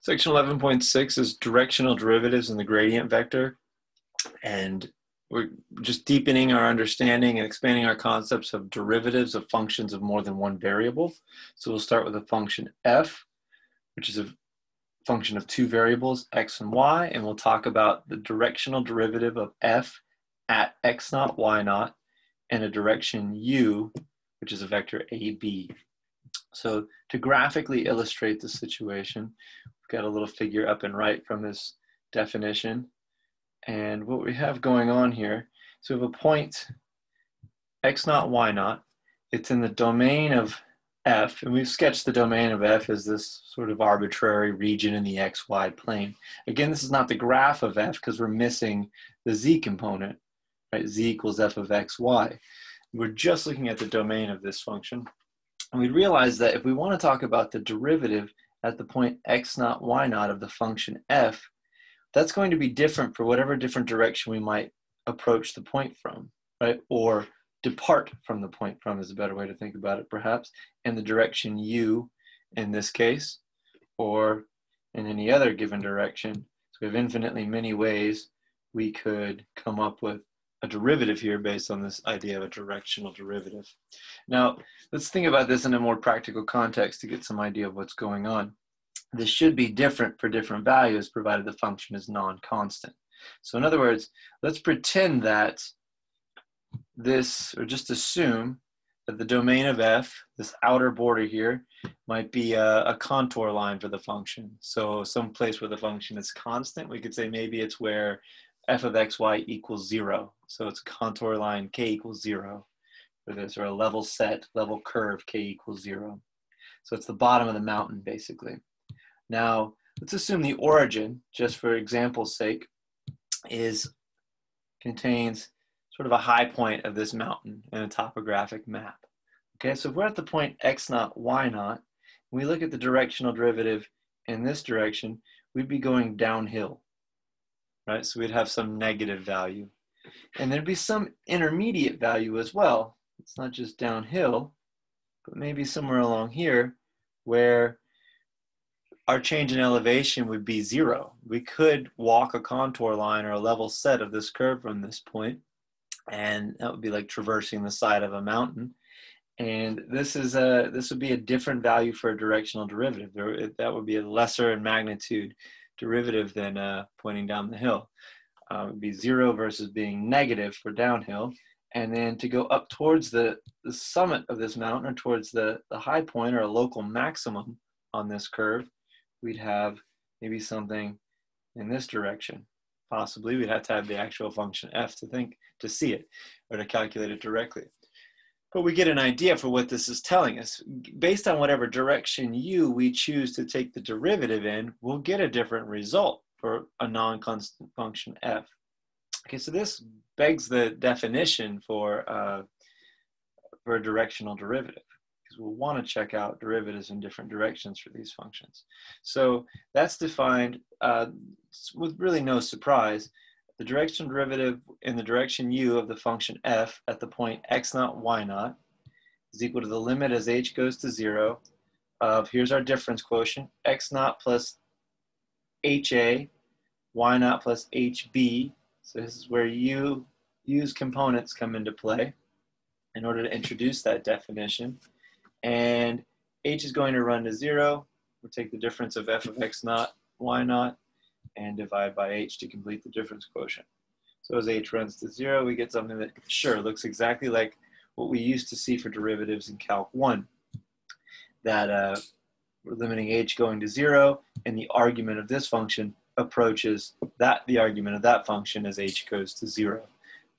Section 11.6 is directional derivatives in the gradient vector, and we're just deepening our understanding and expanding our concepts of derivatives of functions of more than one variable. So we'll start with a function f, which is a function of two variables, x and y, and we'll talk about the directional derivative of f at x naught, y naught, and a direction u, which is a vector ab. So to graphically illustrate the situation, we've got a little figure up and right from this definition. And what we have going on here, so we have a point x naught, y naught. It's in the domain of f, and we've sketched the domain of f as this sort of arbitrary region in the xy plane. Again, this is not the graph of f because we're missing the z component, right? Z equals f of x, y. We're just looking at the domain of this function. And we realize that if we want to talk about the derivative at the point x naught, y naught of the function f, that's going to be different for whatever different direction we might approach the point from, right? Or depart from the point from is a better way to think about it, perhaps, in the direction u in this case, or in any other given direction. So we have infinitely many ways we could come up with a derivative here based on this idea of a directional derivative. Now, let's think about this in a more practical context to get some idea of what's going on. This should be different for different values provided the function is non-constant. So in other words, let's pretend that this, or just assume that the domain of f, this outer border here, might be a contour line for the function. So some place where the function is constant, we could say maybe it's where f of xy equals 0. So it's a contour line k equals 0 for this, or a level set, level curve k equals 0. So it's the bottom of the mountain, basically. Now, let's assume the origin, just for example's sake, contains sort of a high point of this mountain in a topographic map. Okay, so if we're at the point x naught, y naught, and we look at the directional derivative in this direction, we'd be going downhill, right? So we'd have some negative value. And there'd be some intermediate value as well. It's not just downhill, but maybe somewhere along here where our change in elevation would be 0. We could walk a contour line or a level set of this curve from this point, and that would be like traversing the side of a mountain. And this would be a different value for a directional derivative. That would be a lesser in magnitude derivative than pointing down the hill. It would be 0 versus being negative for downhill. And then to go up towards the summit of this mountain, or towards the high point or a local maximum on this curve, we'd have maybe something in this direction. Possibly we'd have to have the actual function f to see it, or to calculate it directly. But we get an idea for what this is telling us. Based on whatever direction u we choose to take the derivative in, we'll get a different result for a non-constant function f. Okay, so this begs the definition for a directional derivative, because we'll want to check out derivatives in different directions for these functions. So that's defined with really no surprise. The directional derivative in the direction u of the function f at the point x naught, y naught is equal to the limit as h goes to 0 of, here's our difference quotient, x naught plus ha, y naught plus hb. So this is where u's components come into play in order to introduce that definition. And h is going to run to 0. We'll take the difference of f of x naught, y naught, and divide by h to complete the difference quotient. So as h runs to 0, we get something that, sure, looks exactly like what we used to see for derivatives in Calc 1. That we're limiting h going to 0, and the argument of this function approaches the argument of that function as h goes to 0.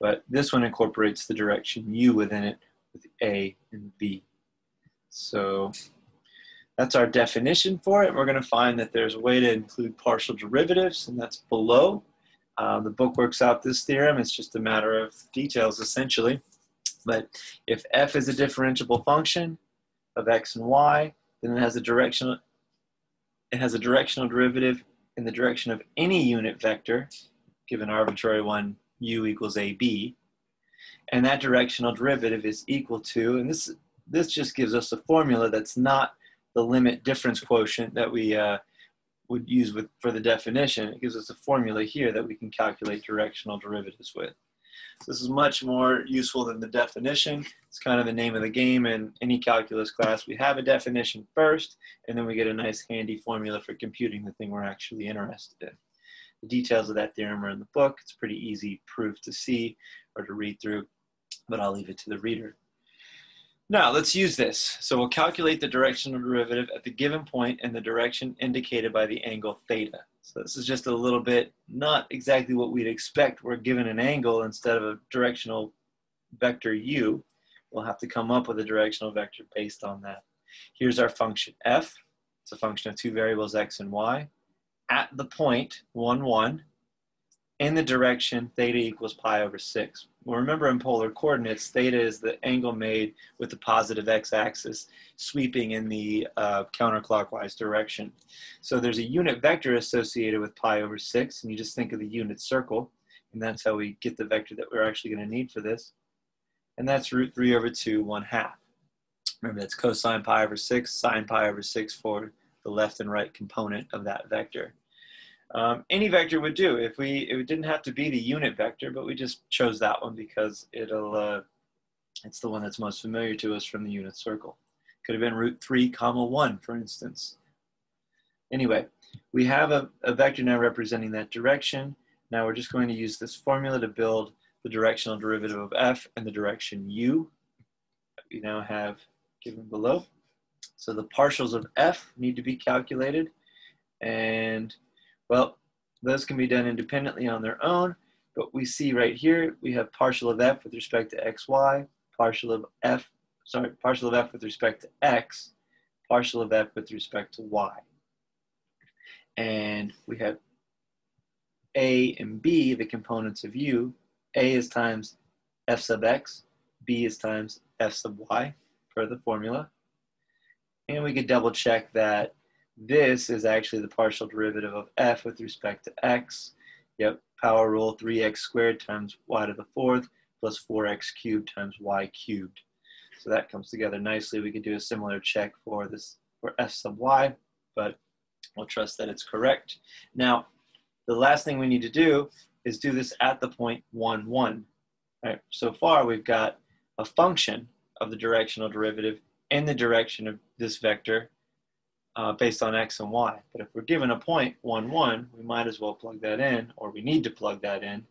But this one incorporates the direction u within it with a and b. So that's our definition for it. We're going to find that there's a way to include partial derivatives, and that's below. The book works out this theorem. It's just a matter of details, essentially. But if f is a differentiable function of x and y, then it has a directional derivative in the direction of any unit vector, given arbitrary one, u equals ab. And that directional derivative is equal to, and this just gives us a formula that's not the limit difference quotient that we would use for the definition, it gives us a formula here that we can calculate directional derivatives with. So this is much more useful than the definition. It's kind of the name of the game in any calculus class. We have a definition first, and then we get a nice handy formula for computing the thing we're actually interested in. The details of that theorem are in the book. It's a pretty easy proof to see or to read through, but I'll leave it to the reader. Now let's use this. So we'll calculate the directional derivative at the given point in the direction indicated by the angle theta. So this is just a little bit not exactly what we'd expect. We're given an angle instead of a directional vector u. We'll have to come up with a directional vector based on that. Here's our function f. It's a function of two variables x and y. At the point 1, 1, in the direction theta equals pi over 6. Well, remember in polar coordinates, theta is the angle made with the positive x-axis sweeping in the counterclockwise direction. So there's a unit vector associated with pi over 6, and you just think of the unit circle, and that's how we get the vector that we're actually going to need for this. And that's root 3 over 2, 1/2. Remember, that's cosine pi over 6, sine pi over 6 for the left and right component of that vector. Any vector would do. It didn't have to be the unit vector, but we just chose that one because it's the one that's most familiar to us from the unit circle. Could have been root 3, 1, for instance. Anyway, we have a vector now representing that direction. Now we're just going to use this formula to build the directional derivative of f and the direction u that we now have given below. So the partials of f need to be calculated, and well, those can be done independently on their own, but we see right here, we have partial of f with respect to xy, partial of f with respect to x, partial of f with respect to y. And we have a and b, the components of u. A is times f sub x, b is times f sub y, per the formula. And we could double check that this is actually the partial derivative of f with respect to x. Yep, power rule 3x squared times y to the 4th plus 4x cubed times y cubed. So that comes together nicely. We could do a similar check for this for f sub y, but we'll trust that it's correct. Now, the last thing we need to do is do this at the point 1, 1. All right, so far we've got a function of the directional derivative in the direction of this vector based on x and y. But if we're given a point 1, 1, we might as well plug that in, or we need to plug that in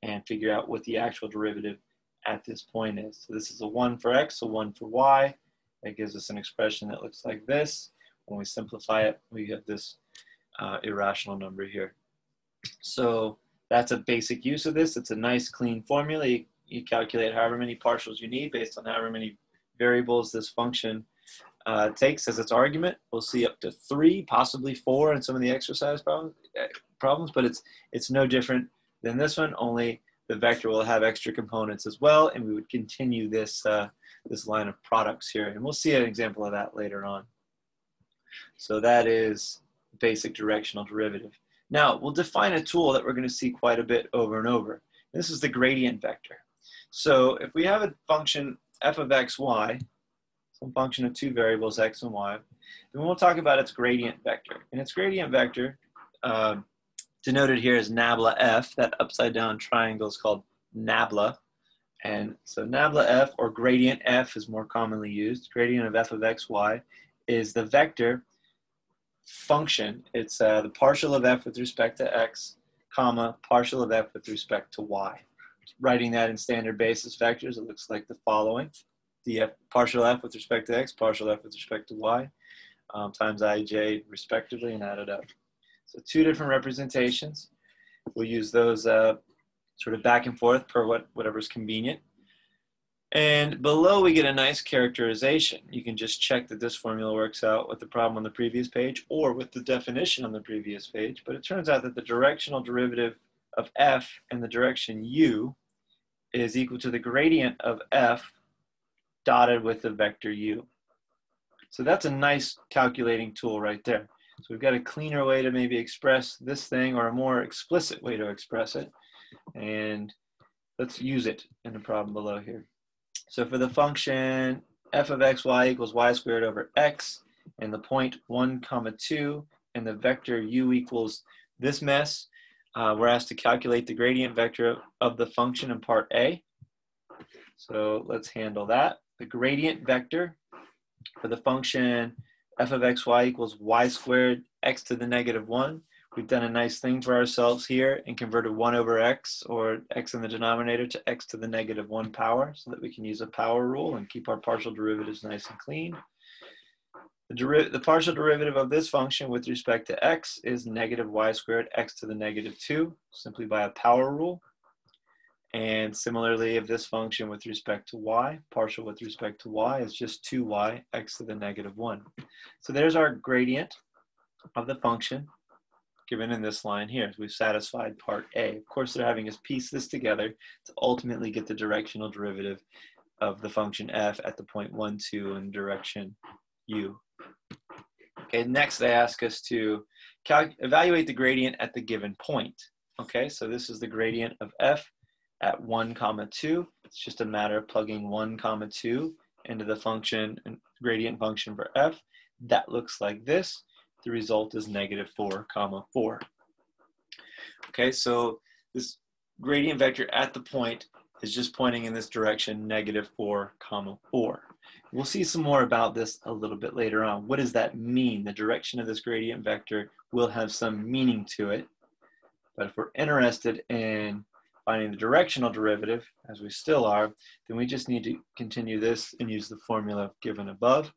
and figure out what the actual derivative at this point is. So this is a 1 for x, a 1 for y. That gives us an expression that looks like this. When we simplify it, we have this irrational number here. So that's a basic use of this. It's a nice clean formula. You calculate however many partials you need based on however many variables this function takes as its argument. We'll see up to 3, possibly 4 in some of the exercise problems, but it's no different than this one, only the vector will have extra components as well, and we would continue this, this line of products here, and we'll see an example of that later on. So that is basic directional derivative. Now, we'll define a tool that we're going to see quite a bit over and over. This is the gradient vector. So if we have a function f of x, y, some function of two variables, x and y, then we'll talk about its gradient vector. And its gradient vector, denoted here as nabla f, that upside down triangle is called nabla. And so nabla f, or gradient f, is more commonly used. Gradient of f of x, y is the vector function. It's the partial of f with respect to x, comma, partial of f with respect to y. Writing that in standard basis vectors, it looks like the following. The partial f with respect to x, partial f with respect to y, times ij respectively, and add it up. So two different representations. We'll use those sort of back and forth per whatever's convenient. And below we get a nice characterization. You can just check that this formula works out with the problem on the previous page or with the definition on the previous page. But it turns out that the directional derivative of f in the direction u is equal to the gradient of f dotted with the vector u. So that's a nice calculating tool right there. So we've got a cleaner way to maybe express this thing, or a more explicit way to express it. And let's use it in the problem below here. So for the function f of x, y equals y squared over x, and the point 1, 2 and the vector u equals this mess, we're asked to calculate the gradient vector of the function in part A. So let's handle that. The gradient vector for the function f of xy equals y squared x to the negative 1. We've done a nice thing for ourselves here and converted 1 over x, or x in the denominator, to x to the negative 1 power, so that we can use a power rule and keep our partial derivatives nice and clean. The partial derivative of this function with respect to x is negative y squared x to the negative 2, simply by a power rule. And similarly, of this function with respect to y, partial with respect to y, is just 2y x to the negative 1. So there's our gradient of the function given in this line here. So we've satisfied part A. Of course, they're having us piece this together to ultimately get the directional derivative of the function f at the point 1, 2 in direction u. Okay, next they ask us to evaluate the gradient at the given point. Okay, so this is the gradient of f at 1, 2. It's just a matter of plugging 1, 2 into the function, gradient function for f. That looks like this. The result is negative 4, 4. Okay, so this gradient vector at the point is just pointing in this direction, negative 4, 4. We'll see some more about this a little bit later on. What does that mean? The direction of this gradient vector will have some meaning to it. But if we're interested in finding the directional derivative, as we still are, then we just need to continue this and use the formula given above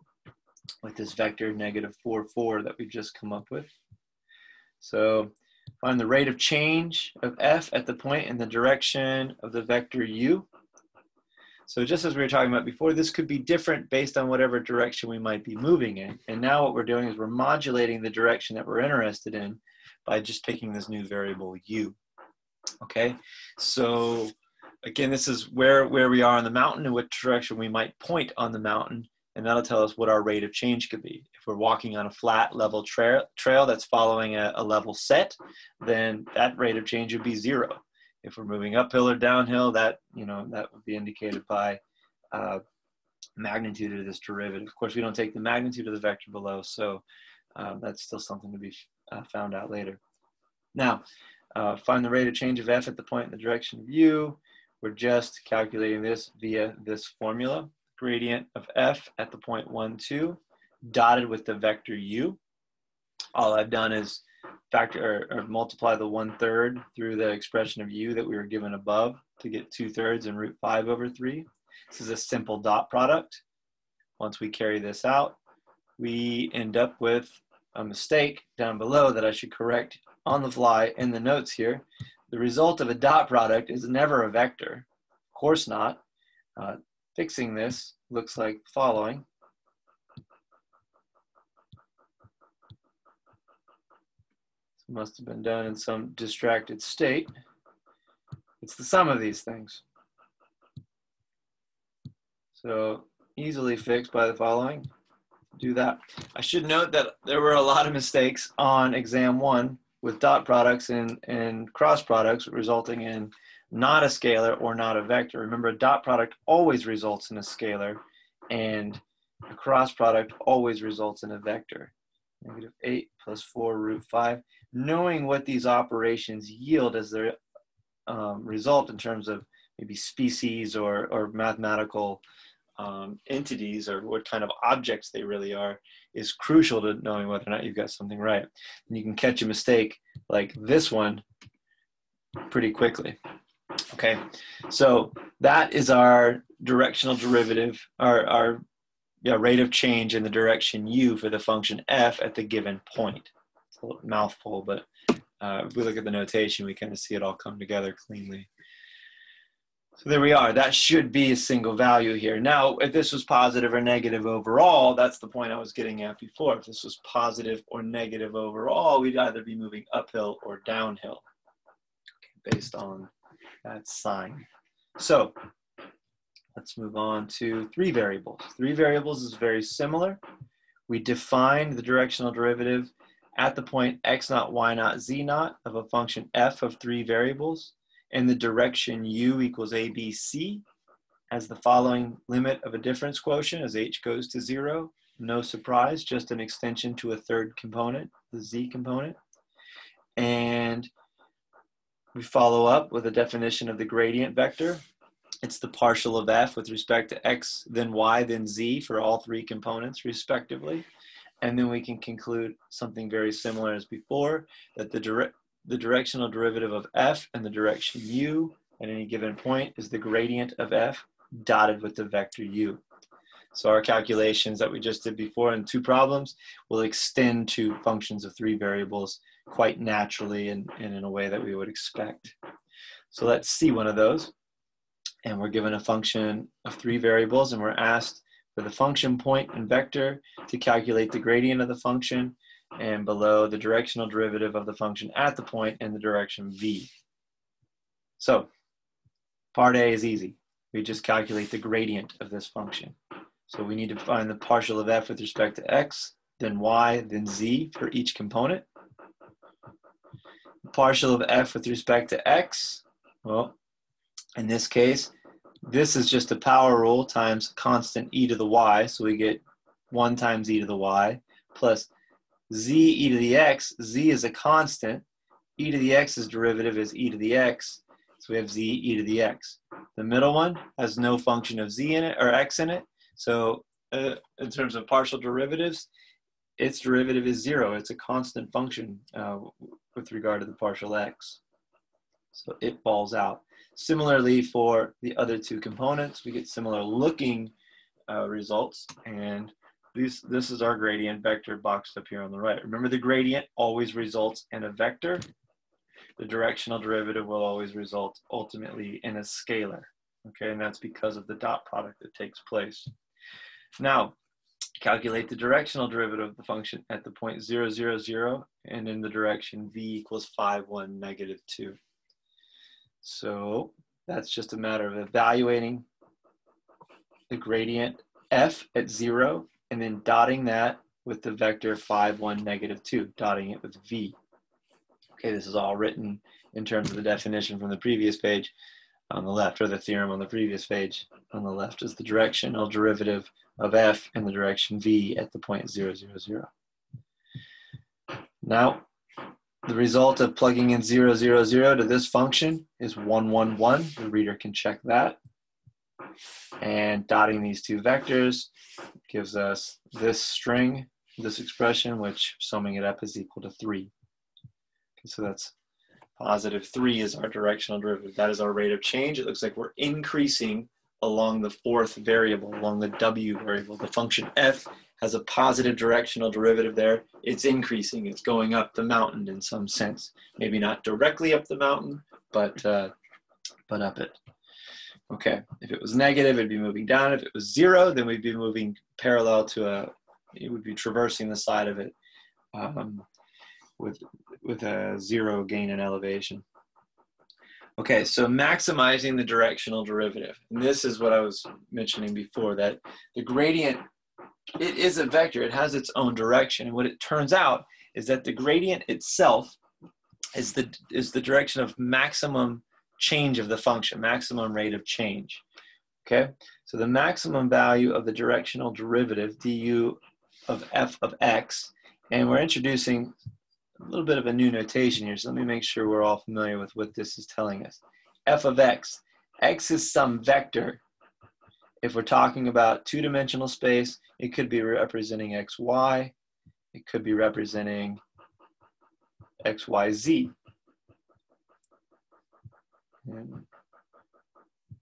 with this vector negative 4, 4 that we've just come up with. So find the rate of change of f at the point in the direction of the vector u. So just as we were talking about before, this could be different based on whatever direction we might be moving in. And now what we're doing is we're modulating the direction that we're interested in by just picking this new variable u. Okay, so again, this is where we are on the mountain and what direction we might point on the mountain, and that'll tell us what our rate of change could be. If we're walking on a flat level trail that's following a level set, then that rate of change would be 0. If we're moving uphill or downhill, that would be indicated by magnitude of this derivative. Of course, we don't take the magnitude of the vector below, so that's still something to be found out later. Now, find the rate of change of f at the point in the direction of u. We're just calculating this via this formula. Gradient of f at the point 1, 2, dotted with the vector u. All I've done is factor or multiply the 1/3 through the expression of u that we were given above to get 2/3 and root 5 over 3. This is a simple dot product. Once we carry this out, we end up with a mistake down below that I should correct on the fly in the notes here. The result of a dot product is never a vector. Of course not. Fixing this looks like the following. This must have been done in some distracted state. It's the sum of these things. So easily fixed by the following. Do that. I should note that there were a lot of mistakes on exam 1 with dot products and cross products resulting in not a scalar or not a vector. Remember, a dot product always results in a scalar, and a cross product always results in a vector. Negative 8 plus 4 root 5. Knowing what these operations yield as their result in terms of maybe species or mathematical entities, or what kind of objects they really are, is crucial to knowing whether or not you've got something right. And you can catch a mistake like this one pretty quickly. Okay, so that is our directional derivative, our rate of change in the direction u for the function f at the given point. It's a little mouthful, but if we look at the notation, we kind of see it all come together cleanly. So there we are. That should be a single value here. Now, if this was positive or negative overall, that's the point I was getting at before. If this was positive or negative overall, we'd either be moving uphill or downhill, based on that sign. So let's move on to 3 variables. 3 variables is very similar. We defined the directional derivative at the point x0, y0, z0 of a function f of 3 variables, and the direction u equals abc as the following limit of a difference quotient as h goes to 0. no surprise, just an extension to a third component, the z component. And we follow up with a definition of the gradient vector. It's the partial of f with respect to x, then y, then z for all three components respectively. And then we can conclude something very similar as before, that the directional derivative of f and the direction u at any given point is the gradient of f dotted with the vector u. So our calculations that we just did before in two problems will extend to functions of three variables quite naturally and in a way that we would expect. So let's see one of those. And we're given a function of three variables, and we're asked for the function point and vector to calculate the gradient of the function, and below the directional derivative of the function at the point in the direction v. So part A is easy. We just calculate the gradient of this function. So we need to find the partial of f with respect to x, then y, then z for each component. The partial of f with respect to x, well, in this case, this is just a power rule times constant e to the y, so we get 1 times e to the y, plus z e to the x. Z is a constant. E to the x's derivative is e to the x, so we have z e to the x. The middle one has no function of z in it, or x in it, so in terms of partial derivatives, its derivative is 0. It's a constant function with regard to the partial x. So it falls out. Similarly, for the other two components, we get similar looking results, and this is our gradient vector boxed up here on the right. Remember, the gradient always results in a vector. The directional derivative will always result ultimately in a scalar, okay, and that's because of the dot product that takes place. Now, calculate the directional derivative of the function at the point 0, 0, 0, and in the direction v equals 5, 1, negative 2. So that's just a matter of evaluating the gradient f at 0 and then dotting that with the vector 5, 1, negative 2, dotting it with v. Okay, this is all written in terms of the definition from the previous page on the left, or the theorem on the previous page on the left is the directional derivative of f in the direction v at the point 0, 0, 0. Now, the result of plugging in 0, 0, 0 to this function is 1, 1, 1. The reader can check that. And dotting these two vectors gives us this string, this expression, which summing it up is equal to 3. Okay, so that's positive 3 is our directional derivative. That is our rate of change. It looks like we're increasing along the fourth variable, along the w variable. The function f has a positive directional derivative there. It's increasing. It's going up the mountain in some sense. Maybe not directly up the mountain, but up it. Okay, if it was negative, it'd be moving down. If it was 0, then we'd be moving parallel to it would be traversing the side of it with a 0 gain in elevation. Okay, so maximizing the directional derivative. And this is what I was mentioning before, that the gradient, it is a vector. It has its own direction. And what it turns out is that the gradient itself is the direction of maximum change of the function, maximum rate of change. Okay, so the maximum value of the directional derivative, du of f of x, and we're introducing a little bit of a new notation here, so let me make sure we're all familiar with what this is telling us. F of x. X is some vector. If we're talking about two-dimensional space, it could be representing xy. It could be representing xyz. And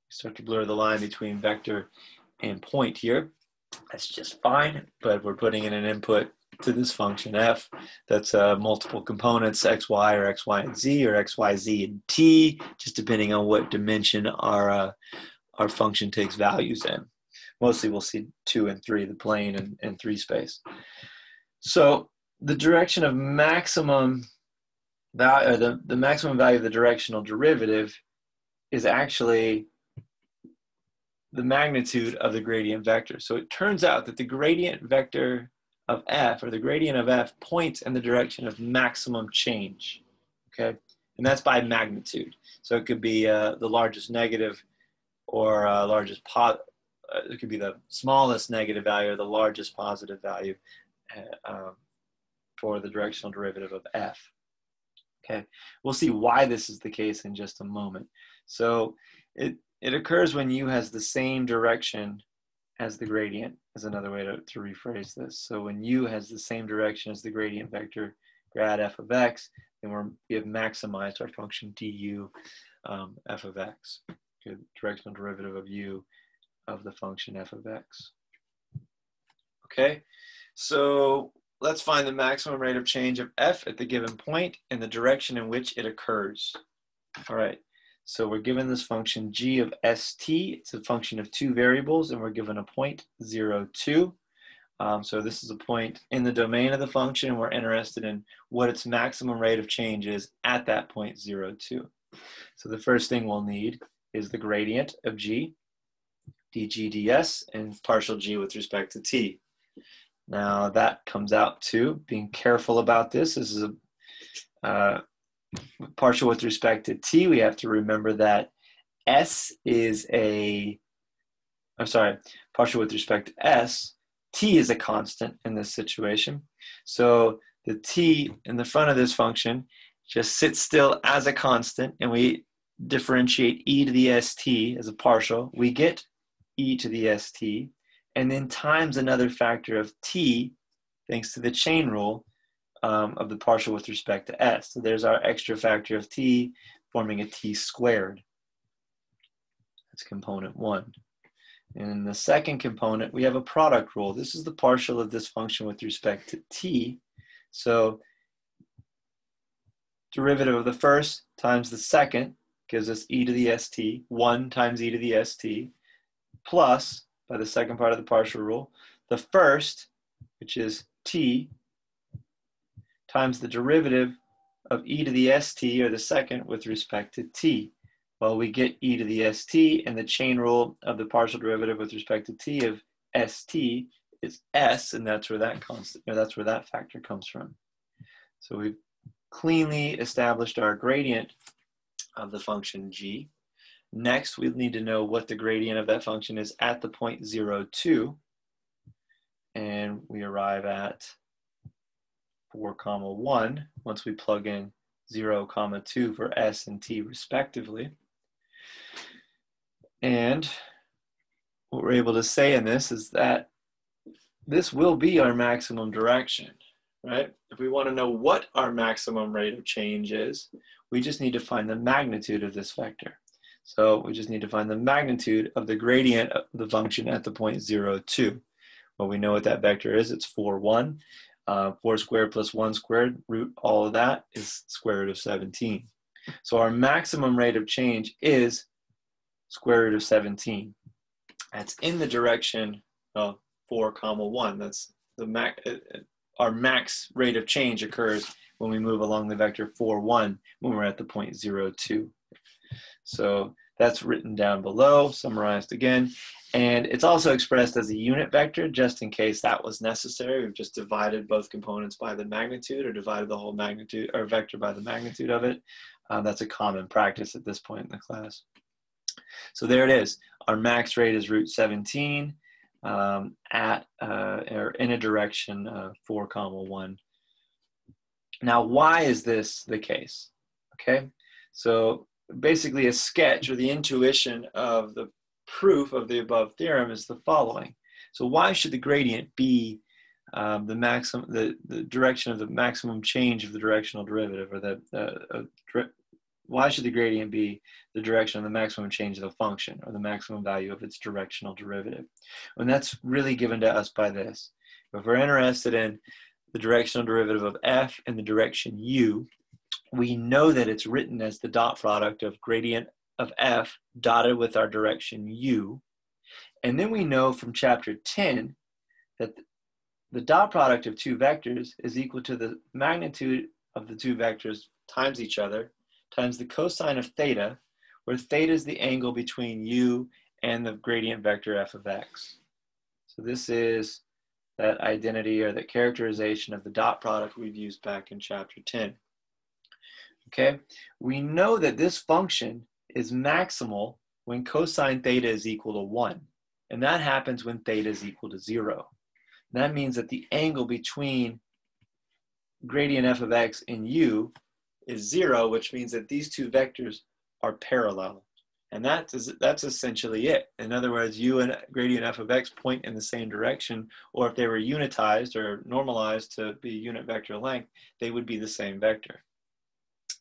start to blur the line between vector and point here. That's just fine, but we're putting in an input to this function f that's multiple components, xy or xy and z, or xyz and t, just depending on what dimension our function takes values in. Mostly we'll see 2 and 3, the plane and 3 space. So the direction of maximum value, the maximum value of the directional derivative is actually the magnitude of the gradient vector. So it turns out that the gradient vector of f, or the gradient of f, points in the direction of maximum change, okay? And that's by magnitude. So it could be the largest negative or largest it could be the smallest negative value or the largest positive value for the directional derivative of f. Okay, we'll see why this is the case in just a moment. So it occurs when u has the same direction as the gradient, is another way to rephrase this. So when u has the same direction as the gradient vector grad f of x, then we have maximized our function du f of x, okay, directional derivative of u of the function f of x. Okay, so let's find the maximum rate of change of f at the given point and the direction in which it occurs. All right, so we're given this function g of st. It's a function of two variables, and we're given a point 0, 2. So this is a point in the domain of the function, and we're interested in what its maximum rate of change is at that point 0, 2. So the first thing we'll need is the gradient of g, dg ds, and partial g with respect to t. Now that comes out to, being careful about this, this is a partial with respect to t. We have to remember that s is partial with respect to s, t is a constant in this situation. So the t in the front of this function just sits still as a constant, and we differentiate e to the st as a partial. We get e to the st, and then times another factor of t, thanks to the chain rule of the partial with respect to s. So there's our extra factor of t, forming a t squared. That's component 1. And in the second component, we have a product rule. This is the partial of this function with respect to t. So derivative of the first times the second gives us e to the st, 1 times e to the st, plus, by the second part of the partial rule, the first, which is t, times the derivative of e to the st, or the second, with respect to t. Well, we get e to the st, and the chain rule of the partial derivative with respect to t of st is s, and that's where that constant, or that's where that factor comes from. So we've cleanly established our gradient of the function g. Next, we need to know what the gradient of that function is at the point 0, 2, and we arrive at 4, 1 once we plug in 0, 2 for s and t respectively. And what we're able to say in this is that this will be our maximum direction, right? If we want to know what our maximum rate of change is, we just need to find the magnitude of this vector. So we just need to find the magnitude of the gradient of the function at the point 0, 2. Well, we know what that vector is. It's 4, 1. 4 squared plus 1 squared, root all of that is square root of 17. So our maximum rate of change is square root of 17. That's in the direction of 4, 1. That's the our max rate of change occurs when we move along the vector 4, 1 when we're at the point 0, 2. So that's written down below, summarized again. And it's also expressed as a unit vector, just in case that was necessary. We've just divided both components by the magnitude, or divided the whole magnitude or vector by the magnitude of it. That's a common practice at this point in the class. So there it is. Our max rate is root 17 or in a direction of 4, 1. Now, why is this the case? Okay, so basically a sketch or the intuition of the proof of the above theorem is the following. So why should the gradient be the direction of the maximum change of the directional derivative, or why should the gradient be the direction of the maximum change of the function, or the maximum value of its directional derivative? And that's really given to us by this. If we're interested in the directional derivative of f in the direction u, we know that it's written as the dot product of gradient of f dotted with our direction u. And then we know from chapter 10 that the dot product of two vectors is equal to the magnitude of the two vectors times each other times the cosine of theta, where theta is the angle between u and the gradient vector f of x. So this is that identity, or that characterization of the dot product we've used back in chapter 10. Okay, we know that this function is maximal when cosine theta is equal to 1. And that happens when theta is equal to 0. And that means that the angle between gradient f of x and u is 0, which means that these two vectors are parallel. And that's essentially it. In other words, u and gradient f of x point in the same direction, or if they were unitized or normalized to be unit vector length, they would be the same vector.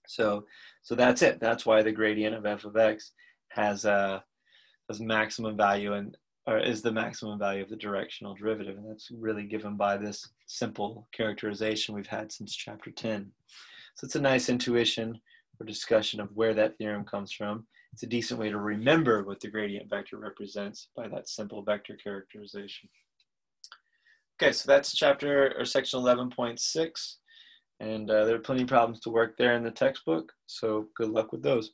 So that's it. That's why the gradient of f of x has maximum value or is the maximum value of the directional derivative. And that's really given by this simple characterization we've had since chapter 10. So it's a nice intuition or discussion of where that theorem comes from. It's a decent way to remember what the gradient vector represents by that simple vector characterization. Okay, so that's section 11.6. And there are plenty of problems to work there in the textbook, so good luck with those.